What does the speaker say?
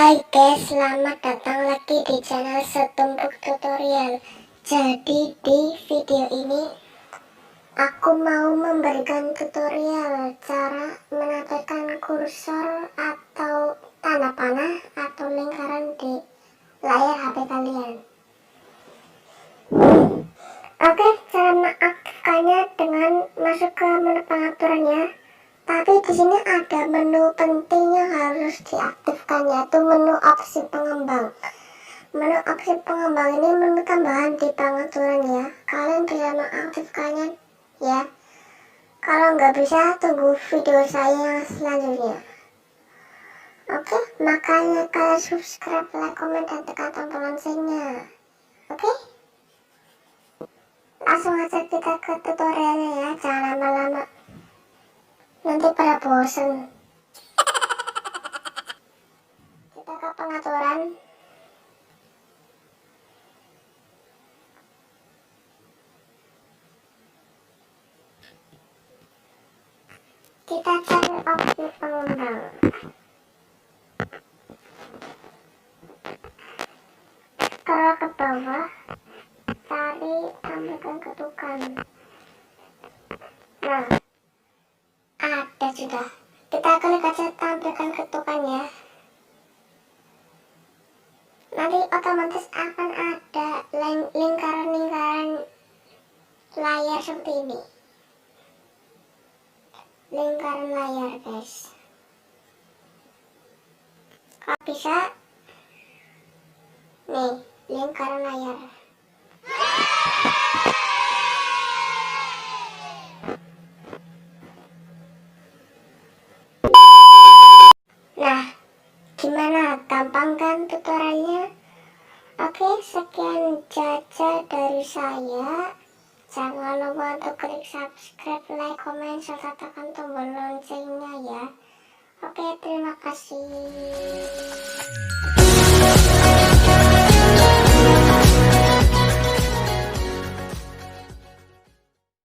Hai guys, selamat datang lagi di channel Setumpuk Tutorial. Jadi di video ini aku mau memberikan tutorial cara menampilkan kursor atau tanda panah atau lingkaran di layar HP kalian. Oke, cara mengaktifkannya dengan masuk ke menu pengaturannya. Tapi di sini ada menu penting yang harus diaktifkan, yaitu menu opsi pengembang. Menu opsi pengembang ini menu tambahan di pengaturan ya. Kalian bisa mengaktifkannya ya. Kalau nggak bisa, tunggu video saya yang selanjutnya. Oke, makanya kalian subscribe, like, komen, dan tekan tombol loncengnya. Oke, langsung aja kita ke tutorialnya ya. Jangan lama-lama, nanti pada bosen. Kita ke pengaturan. Kita cari opsi pengembang. Scroll ke bawah, cari tampilkan ketukan. Nah, ada sudah. Kita klik aja tampilkan ketukan ya. Nanti otomatis akan ada lingkaran-lingkaran layar seperti ini. Lingkaran layar guys. Kalau bisa, nih lingkaran layar. Nah, gimana? Gampang kan tutorialnya? Oke, sekian saja dari saya. Jangan lupa untuk klik subscribe, like, komen, serta tekan tombol loncengnya ya. Oke, terima kasih.